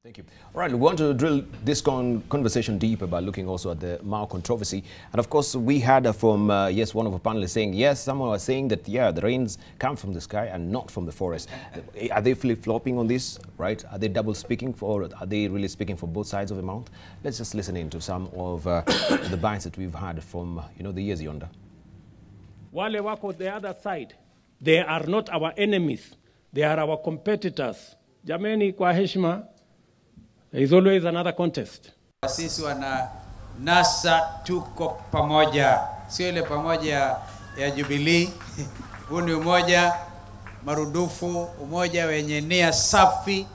Thank you. All right, we want to drill this conversation deeper by looking also at the Mao controversy. And of course, we had from, yes, one of our panelists saying, yes, someone was saying that, yeah, the rains come from the sky and not from the forest. Are they flip-flopping on this, right? Are they double-speaking, or are they really speaking for both sides of the mouth? Let's just listen in to some of the bites that we've had from, the years yonder. Wale wako the other side, they are not our enemies. They are our competitors. Jameni, kwa heshima, there is always another contest. Sisi wana NASA tuko pamoja. Sio ile pamoja ya Jubilee. Huu ni umoja marudufu, umoja wenye nia safi,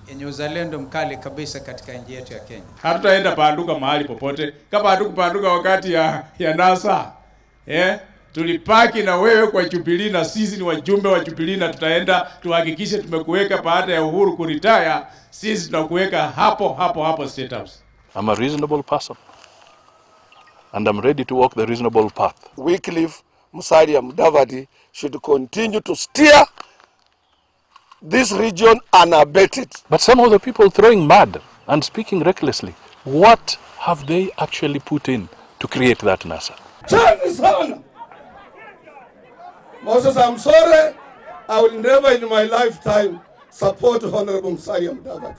yenye uzalendo mkali kabisa katika nchi yetu ya Kenya. Hatutaenda panduka mahali popote. Kama hatukupanduka wakati ya NASA. Tulipaki na wewe kwa Jubilee, na sisi ni wajumbe wa Jubilee, na tutaenda tuhakikishe tumekuweka baada ya Uhuru kuretire. Sisi tunakuweka hapo State House. I'm a reasonable person, and I'm ready to walk the reasonable path. Wycliffe Musalia Mudavadi should continue to steer this region unabated. But some of the people throwing mud and speaking recklessly, what have they actually put in to create that NASA? Moses, I'm sorry, I will never in my lifetime support Honorable Musalia Mudavadi.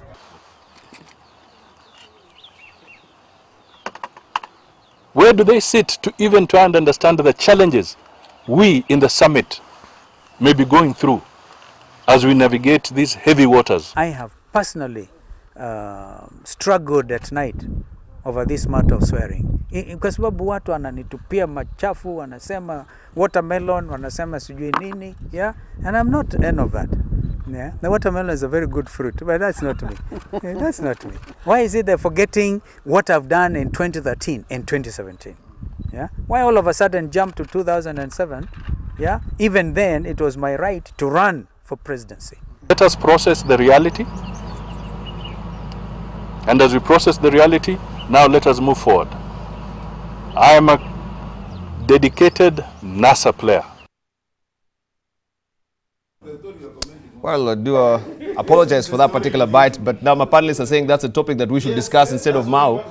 Where do they sit to even try and understand the challenges we in the summit may be going through as we navigate these heavy waters? I have personally struggled at night over this matter of swearing. Kwa sababu watu wananitupia machafu, wanasema watermelon, wanasema sijui nini, yeah? And I'm not an of that. Yeah? The watermelon is a very good fruit, but that's not me. That's not me. Why is it they're forgetting what I've done in 2013 and 2017? Yeah? Why all of a sudden jump to 2007? Yeah? Even then, it was my right to run for presidency. Let us process the reality. And as we process the reality, now let us move forward. I am a dedicated NASA player. Well, I do apologize for that particular bite, but now my panelists are saying that's a topic that we should discuss instead of Mao.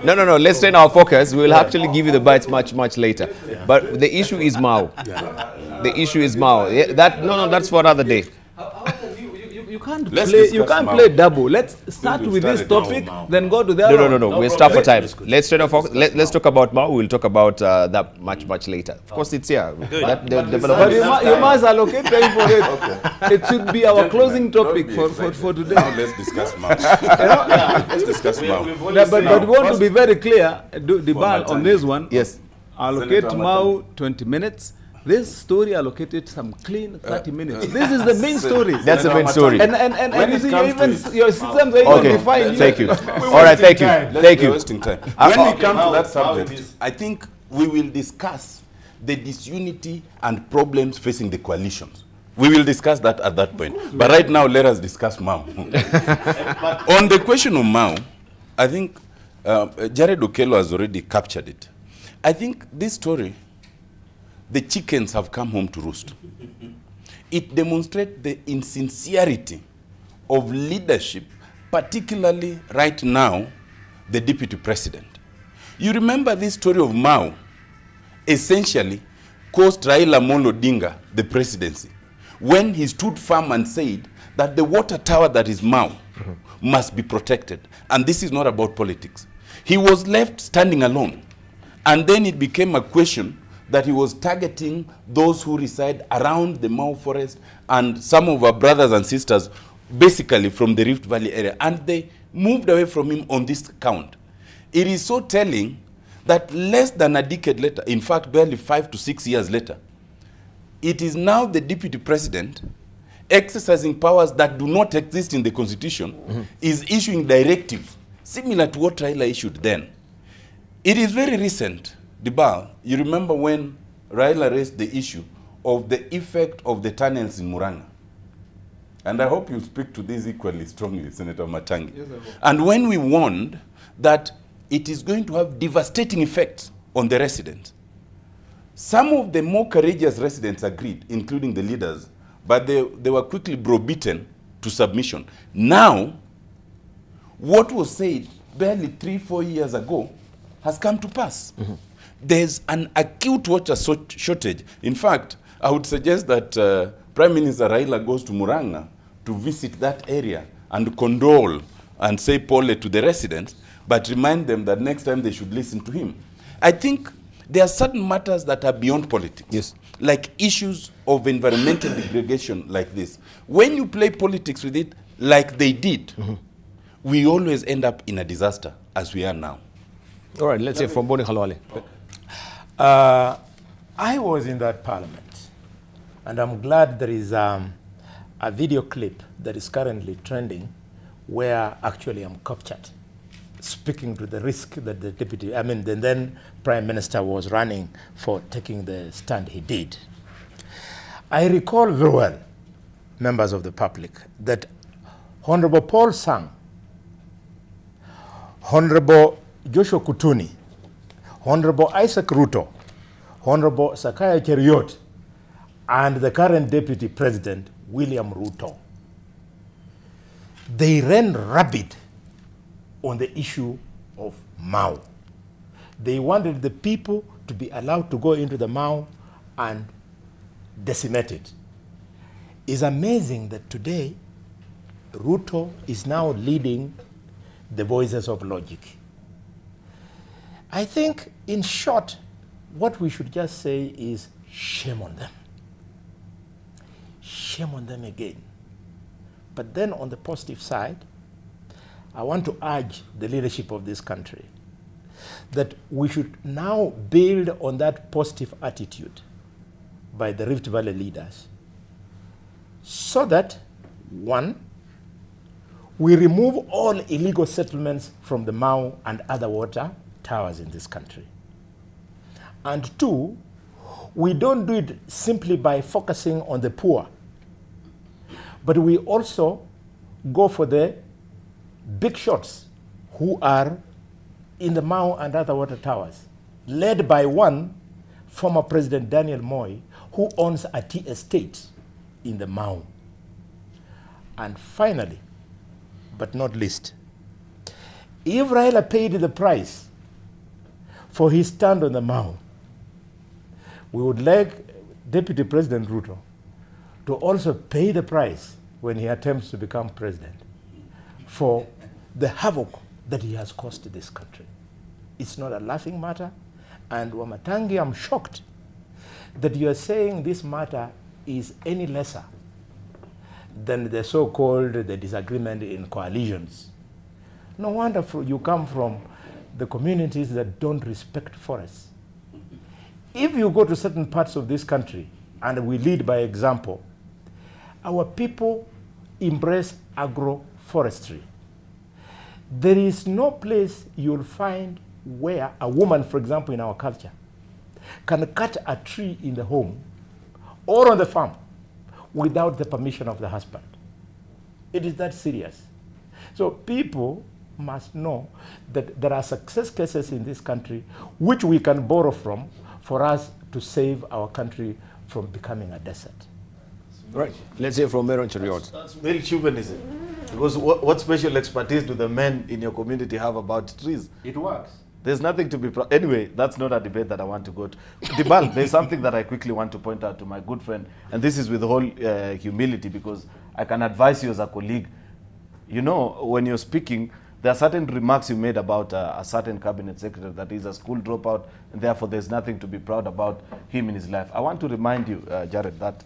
No. Let's turn our focus. We'll actually give you the bites much later. Yeah. But the issue is Mao. Yeah. The issue is Mao. Yeah, that's for another day. You can't play double. Let's start with this topic, then go to the other. No. We'll start for time. Let's talk about Mao. We'll talk about that much later. Of course, it's here. But you must allocate time for it. Okay. It should be our closing topic for today. Now let's discuss Mao. Let's discuss Mao. But we want to be very clear, Dibal, on this one. Yes. Allocate Mao 20 minutes. This story allocated some clean 30 minutes. This is the main story. That's the main story. And you see, your systems are even defined. Thank you. All right, thank you. Thank you. Wasting time. When we come to that subject, I think we will discuss the disunity and problems facing the coalitions. We will discuss that at that point. But right now, let us discuss Mao. On the question of Mao, I think Jared Okello has already captured it. I think this story, the chickens have come home to roost. It demonstrates the insincerity of leadership, particularly right now, the deputy president. You remember this story of Mao essentially cost Raila Odinga the presidency when he stood firm and said that the water tower that is Mao must be protected. And this is not about politics. He was left standing alone. And then it became a question that he was targeting those who reside around the Mao forest and some of our brothers and sisters basically from the Rift Valley area. And they moved away from him on this count. It is so telling that less than a decade later, in fact barely 5 to 6 years later, it is now the deputy president exercising powers that do not exist in the constitution, is issuing directive similar to what Raila issued then. It is very recent. Dibal, you remember when Raila raised the issue of the effect of the tunnels in Muranga. And I hope you speak to this equally strongly, Senator Matangi. Yes, and when we warned that it is going to have devastating effects on the residents, some of the more courageous residents agreed, including the leaders, but they were quickly browbeaten to submission. Now, what was said barely 3-4 years ago has come to pass. There's an acute water shortage. In fact, I would suggest that Prime Minister Raila goes to Muranga to visit that area and condole and say pole to the residents, but remind them that next time they should listen to him. I think there are certain matters that are beyond politics. Yes. Like issues of environmental degradation like this. When you play politics with it, like they did, we always end up in a disaster, as we are now. All right, let's hear from Boni Khalwale. I was in that parliament, and I'm glad there is a video clip that is currently trending where actually I'm captured speaking to the risk that the the then Prime Minister was running for taking the stand he did. I recall very well, members of the public, that Honorable Paul Sang, Honorable Joshua Kutuni, Honorable Isaac Ruto, Honorable Sakaya Cheriot, and the current Deputy President, William Ruto, they ran rabid on the issue of Mau. They wanted the people to be allowed to go into the Mau and decimate it. It's amazing that today, Ruto is now leading the voices of logic. I think, in short, what we should just say is shame on them. Shame on them again. But then on the positive side, I want to urge the leadership of this country that we should now build on that positive attitude by the Rift Valley leaders so that, one, we remove all illegal settlements from the Mau and other water towers in this country. And two, we don't do it simply by focusing on the poor, but we also go for the big shots who are in the Mau and other water towers, led by one, former President Daniel Moi, who owns a tea estate in the Mau. And finally, but not least, if Raila paid the price for his stand on the Mau, we would like Deputy President Ruto to also pay the price when he attempts to become president for the havoc that he has caused this country. It's not a laughing matter. And Wamatangi, I'm shocked that you are saying this matter is any lesser than the so-called the disagreement in coalitions. No wonder you come from the communities that don't respect forests. If you go to certain parts of this country, and we lead by example, our people embrace agroforestry. There is no place you'll find where a woman, for example, in our culture, can cut a tree in the home or on the farm without the permission of the husband. It is that serious. So people must know that there are success cases in this country which we can borrow from for us to save our country from becoming a desert. Right. Let's hear from Meron Cheriot. That's male chauvinism. Because what special expertise do the men in your community have about trees? It works. There's nothing to be proud. Anyway, that's not a debate that I want to go to. Dibal, there's something that I quickly want to point out to my good friend, and this is with all humility, because I can advise you as a colleague. You know, when you're speaking, there are certain remarks you made about a certain cabinet secretary that is a school dropout, and therefore there's nothing to be proud about him in his life. I want to remind you, Jared, that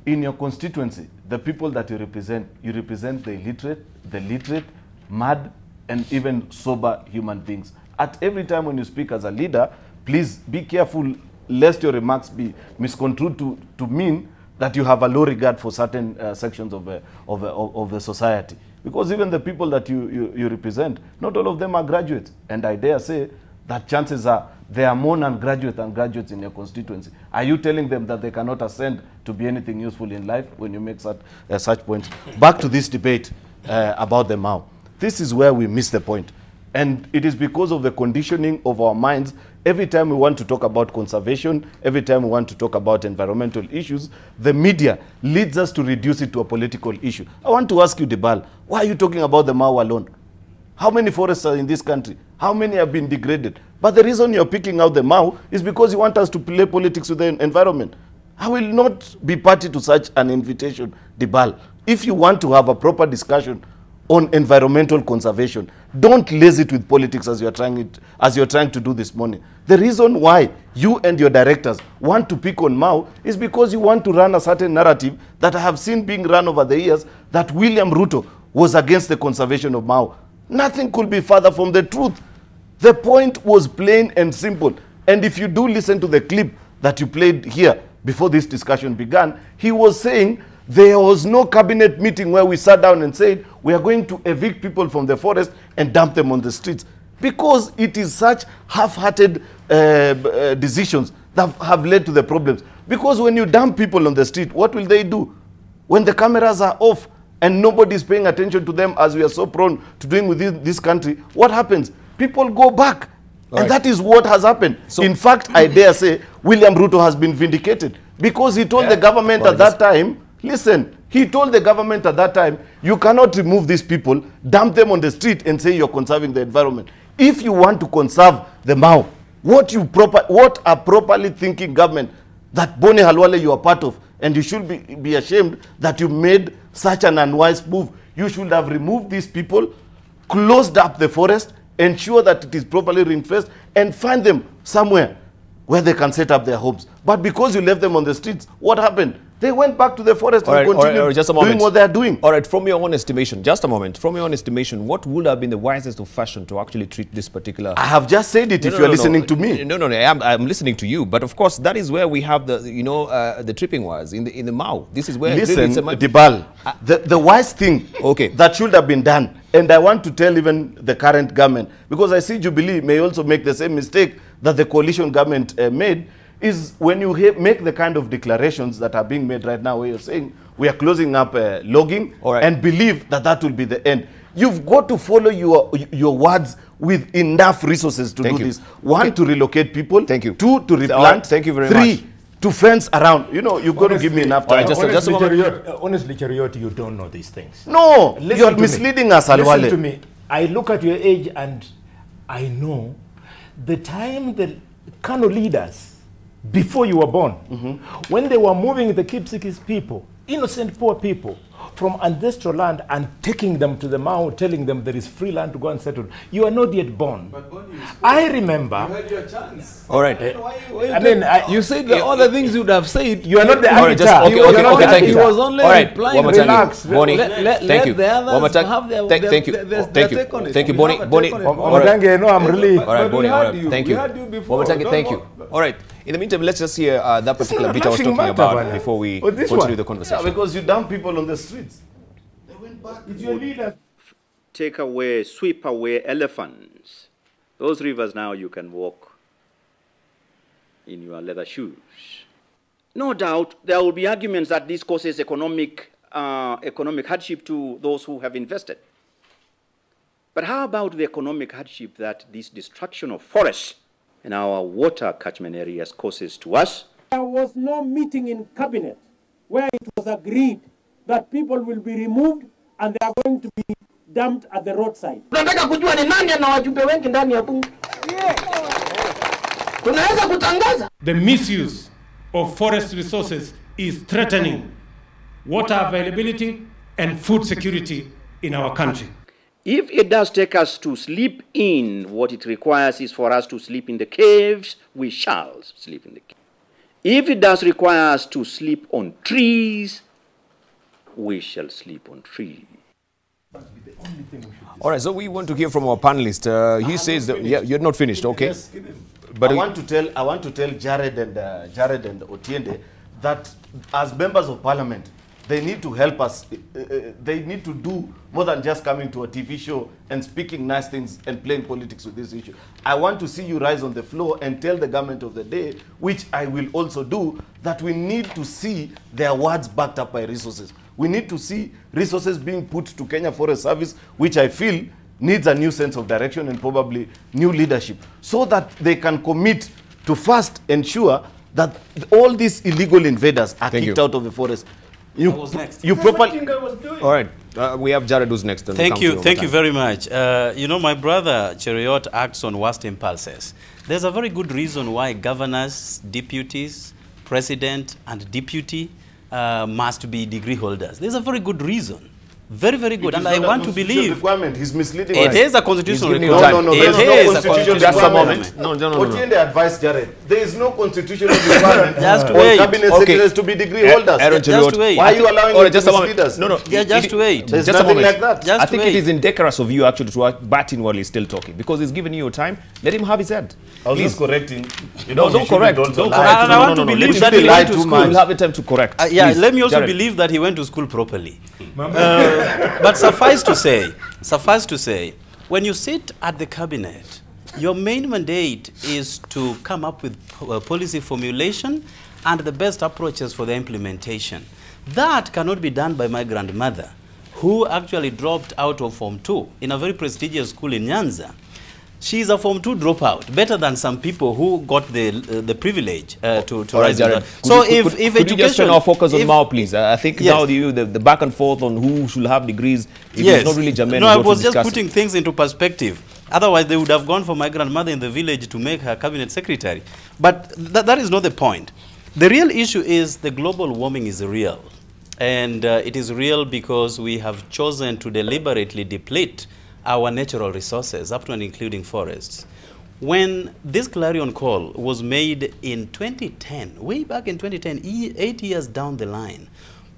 in your constituency, the people that you represent the literate, mad, and even sober human beings. At every time when you speak as a leader, please be careful lest your remarks be misconstrued to mean that you have a low regard for certain sections of the society. Because even the people that you represent, not all of them are graduates. And I dare say that chances are there are more non-graduates than graduates in your constituency. Are you telling them that they cannot ascend to be anything useful in life when you make such points? Back to this debate about the Mau. This is where we miss the point. And it is because of the conditioning of our minds. Every time we want to talk about conservation, every time we want to talk about environmental issues, the media leads us to reduce it to a political issue. I want to ask you, Debal, why are you talking about the Mau alone? How many forests are in this country? How many have been degraded? But the reason you're picking out the Mau is because you want us to play politics with the environment. I will not be party to such an invitation, Debal. If you want to have a proper discussion on environmental conservation, don't lace it with politics as you're trying to do this morning. The reason why you and your directors want to pick on Mau is because you want to run a certain narrative that I have seen being run over the years, that William Ruto was against the conservation of Mau. Nothing could be further from the truth. The point was plain and simple. And if you do listen to the clip that you played here before this discussion began, he was saying there was no cabinet meeting where we sat down and said we are going to evict people from the forest and dump them on the streets, because it is such half-hearted decisions that have led to the problems. Because when you dump people on the street, what will they do? When the cameras are off and nobody is paying attention to them, as we are so prone to doing with this country, what happens? People go back. And that is what has happened. So, in fact, I dare say William Ruto has been vindicated, because he told the government at that time, listen, he told the government at that time, you cannot remove these people, dump them on the street and say you're conserving the environment. If you want to conserve the Mau, what a properly thinking government that Boni Halwale you are part of, and you should be ashamed that you made such an unwise move. You should have removed these people, closed up the forest, ensure that it is properly reinforced, and find them somewhere where they can set up their homes. But because you left them on the streets, what happened? They went back to the forest and continued doing what they are doing. All right, from your own estimation, just a moment, from your own estimation, what would have been the wisest of fashion to actually treat this particular... I have just said it, if you are listening to me. No, I'm listening to you. But of course, that is where we have the, the tripping wires in the Mau. This is where... Listen, Debal, the wise thing that should have been done, and I want to tell even the current government, because I see Jubilee may also make the same mistake that the coalition government made, is when you make the kind of declarations that are being made right now, where you're saying we are closing up logging and believe that that will be the end. You've got to follow your words with enough resources to do this. One, to relocate people. Thank you. Two, to replant. Thank you very much. Three, to fence around. You know, you've got to give me enough time. Honestly, Chariot, you don't know these things. No, you're misleading us, Alwale. Listen to me. I look at your age and I know the time the Kano leaders, before you were born, when they were moving the Kipsigis people, innocent poor people, from ancestral land and taking them to the Mau, telling them there is free land to go and settle. You are not yet born. But I remember. You had your chance. All right. You said the other things you would have said. You are not the arbiter. Okay, thank you. He was only replying. Relax. Bonnie, thank you. Have thank you. Thank you, Bonnie. All right. I'm really. All right, Bonnie. All right. Thank you. Thank you. All right. In the meantime, let's just hear that particular bit I was talking about before we continue the conversation. Yeah, because you dump people on the streets. They went back. It's your leader. Take away, sweep away elephants. Those rivers now you can walk in your leather shoes. No doubt there will be arguments that this causes economic hardship to those who have invested. But how about the economic hardship that this destruction of forests in our water catchment areas causes to us? There was no meeting in cabinet where it was agreed that people will be removed and they are going to be dumped at the roadside. Tunataka kujua ni nani ana wajumbe wengi ndani ya bunge. Tunaweza kutangaza. The misuse of forest resources is threatening water availability and food security in our country. If it does take us to sleep in, what it requires is for us to sleep in the caves, we shall sleep in the caves. If it does require us to sleep on trees, we shall sleep on trees. All right, so we want to hear from our panelist. He says that you're not finished, okay? Yes, but I want to tell Jared and Otiende that as members of parliament, they need to help us. They need to do more than just coming to a TV show and speaking nice things and playing politics with this issue. I want to see you rise on the floor and tell the government of the day, which I will also do, that we need to see their words backed up by resources. We need to see resources being put to Kenya Forest Service, which I feel needs a new sense of direction and probably new leadership so that they can commit to first ensure that all these illegal invaders are kicked out of the forest. You properly. All right, we have Jared who's next. Thank you very much. You know, my brother Cheriot acts on worst impulses. There's a very good reason why governors, deputies, president, and deputy must be degree holders. There's a very good reason. Very, very good. And I want to believe he's misleading. It is a constitutional No, requirement. there's no constitutional requirement. No. Otiende advised Jared. There is no constitutional requirement for cabinet secretaries to be degree holders. Just wait. Why are you allowing them to mislead us? Just wait. There's nothing like that. I think it is indecorous of you actually to bat in while he's still talking because he's giving you your time. Let him have his head. I was just correcting. Don't correct. I want to believe that he went to school. You'll have the time to correct. Let me also believe that he went to school properly. But suffice to say, when you sit at the cabinet, your main mandate is to come up with policy formulation and the best approaches for the implementation. That cannot be done by my grandmother, who actually dropped out of Form 2 in a very prestigious school in Nyanza. She's a Form 2 dropout, better than some people who got the privilege to rise. So if education... Could you just turn our focus on Mao, please? I think now the back and forth on who should have degrees, it's not really germane. No, I was just putting things into perspective. Otherwise, they would have gone for my grandmother in the village to make her cabinet secretary. But that is not the point. The real issue is the global warming is real. And it is real because we have chosen to deliberately deplete our natural resources, up to and including forests. When this clarion call was made in 2010, way back in 2010, 8 years down the line,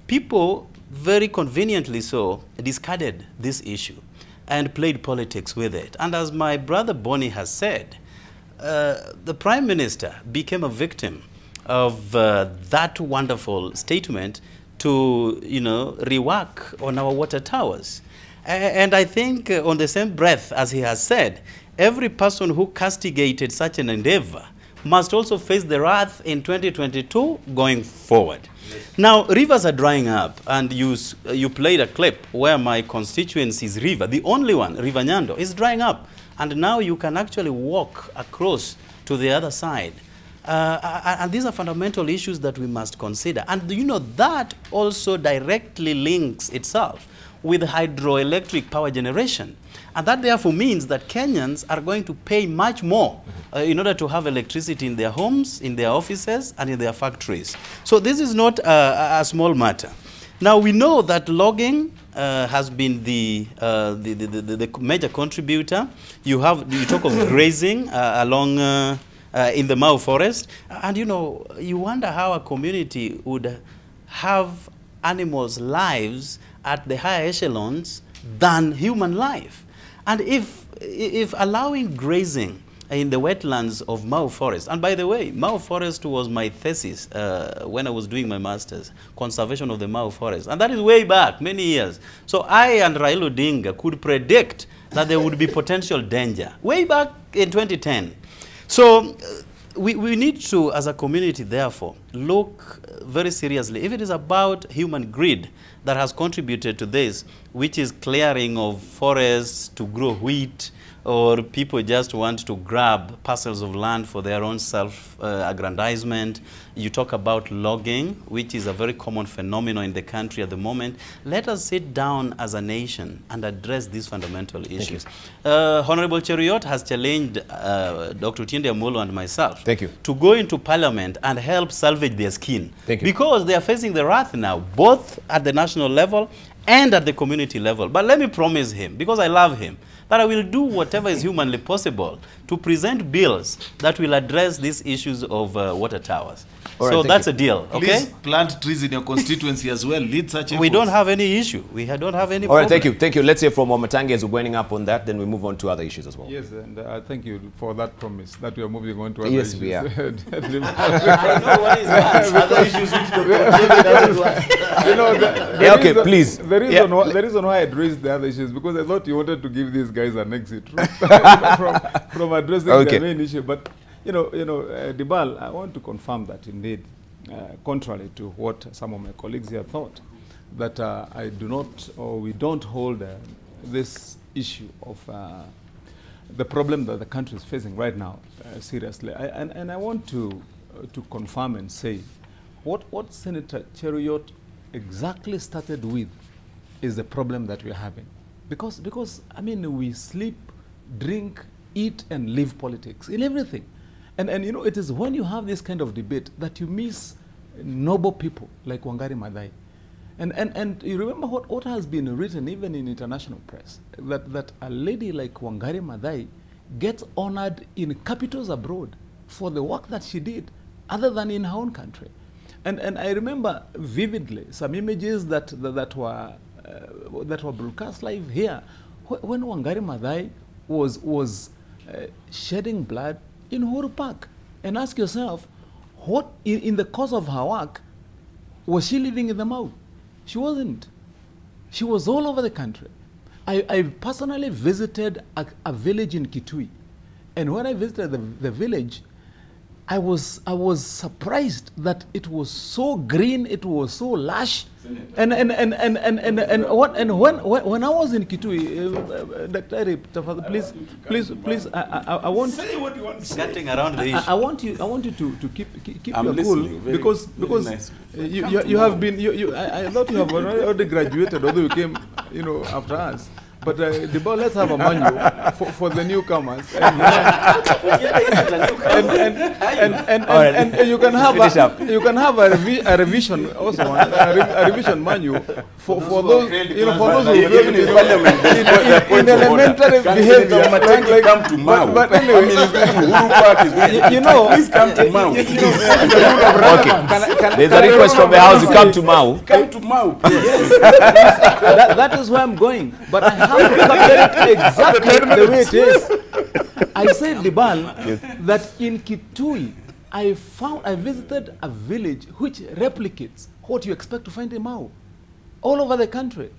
people very conveniently so discarded this issue and played politics with it. And as my brother Bonnie has said, the Prime Minister became a victim of that wonderful statement to, rework on our water towers. And I think on the same breath as he has said, every person who castigated such an endeavor must also face the wrath in 2022 going forward. Now, rivers are drying up, and you played a clip where my constituency's river, the only one, River Nyando, is drying up. And now you can actually walk across to the other side. And these are fundamental issues that we must consider. And that also directly links itself with hydroelectric power generation. And that therefore means that Kenyans are going to pay much more in order to have electricity in their homes, in their offices, and in their factories. So this is not a small matter. Now we know that logging has been the major contributor. You talk of grazing along in the Mau forest, and you wonder how a community would have animals' lives at the higher echelons than human life. And if allowing grazing in the wetlands of Mau Forest, and by the way, Mau Forest was my thesis when I was doing my master's, conservation of the Mau Forest, and that is way back, many years. So I and Raila Odinga could predict that there would be potential danger way back in 2010. So we need to, as a community, therefore, look very seriously. If it is about human greed that has contributed to this, which is clearing of forests to grow wheat, or people just want to grab parcels of land for their own self-aggrandizement. You talk about logging, which is a very common phenomenon in the country at the moment. Let us sit down as a nation and address these fundamental issues. Honorable Cheriot has challenged Dr. Otiende Amolo and myself to go into parliament and help salvage their skin. Because they are facing the wrath now, both at the national level and at the community level. But let me promise him, because I love him, that I will do whatever is humanly possible to present bills that will address these issues of water towers. So that's a deal, okay? Please plant trees in your constituency as well. Lead such efforts. We don't have any issue. We don't have any problem. All right, thank you. Let's hear from Wamatangi as we're winding up on that, then we move on to other issues as well. Yes, and thank you for that promise that we are moving on to other Yes, issues. we are. I know what is other issues which please. The reason why I raised the other issues, because I thought you wanted to give these guys an exit from addressing the main issue. But Dibal, I want to confirm that indeed, contrary to what some of my colleagues here thought, that I do not, or we don't hold this issue of the problem that the country is facing right now, seriously. And I want to confirm and say what Senator Cheruiyot exactly started with is the problem that we're having. Because I mean, we sleep, drink, eat, and live politics in everything. And you know, it is when you have this kind of debate that you miss noble people like Wangari Maathai. And you remember what has been written even in international press, that a lady like Wangari Maathai gets honored in capitals abroad for the work that she did, other than in her own country. And I remember vividly some images that were broadcast live here when Wangari Maathai was shedding blood in Uhuru Park. And ask yourself, what in the course of her work was she living in the Mau? She wasn't. She was all over the country. I personally visited a village in Kitui, and when I visited the village, I was surprised that it was so green, it was so lush, and when I was in Kitui, Dr. please, I want. Say what you want to say. Getting around the issue. I want you to keep your cool, because nice. you have been I thought you have already graduated, although you came after us. But let's have a manual for the newcomers. And you can have a revision also, a revision manual for those who failed in elementary behavior. Like come to Mau. But anyway, Uhuru Park is going please come to Mau. Okay. There's a request from the house to come to Mau. Come to Mau. That is where I'm going. But I have to capture it exactly the way it is. I said, Dibal, that in Kitui, I visited a village which replicates what you expect to find in Mau. All over the country.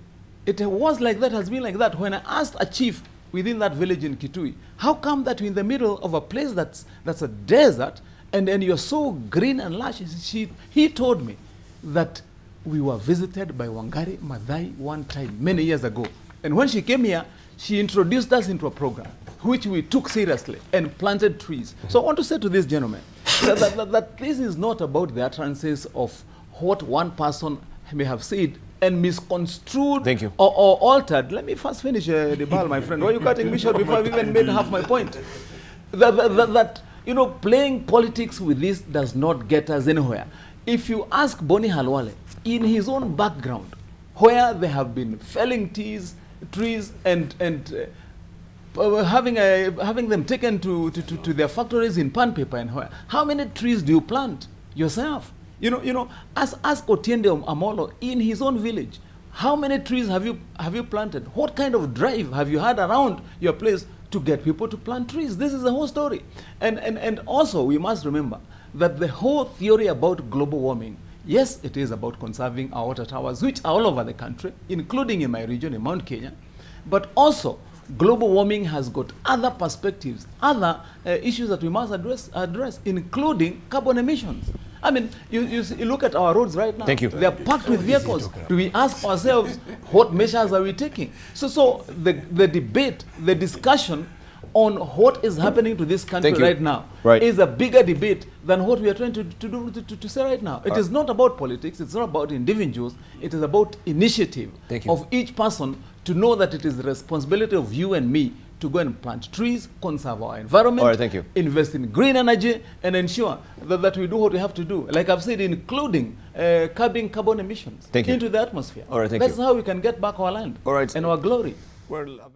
It was like that, has been like that. When I asked a chief within that village in Kitui, how come that you're in the middle of a place that's a desert and you're so green and lush? He told me that we were visited by Wangari Maathai one time, many years ago. And when she came here, she introduced us into a program, which we took seriously and planted trees. So I want to say to this gentleman that this is not about the utterances of what one person may have said and misconstrued or altered. Let me first finish, Dibal, my friend. Why are you cutting me short before I've even made half my point? That playing politics with this does not get us anywhere. If you ask Boni Halwale, in his own background, where they have been felling trees and having them taken to their factories in Pan Paper and where, how many trees do you plant yourself? Ask Otiende Amolo in his own village, how many trees have you planted? What kind of drive have you had around your place to get people to plant trees? This is the whole story. And also we must remember that the whole theory about global warming, yes, it is about conserving our water towers, which are all over the country, including in my region, in Mount Kenya. But also, global warming has got other perspectives, other issues that we must address, including carbon emissions. I mean, you look at our roads right now. Thank you. They are packed with vehicles. Do we ask ourselves, what measures are we taking? So the debate, the discussion on what is happening to this country right now is a bigger debate than what we are trying to say right now. It is not about politics. It's not about individuals. It is about initiative of each person to know that it is the responsibility of you and me to go and plant trees, conserve our environment, invest in green energy, and ensure that we do what we have to do. Like I've said, including curbing carbon emissions into the atmosphere. That's how we can get back our land and our glory. Well,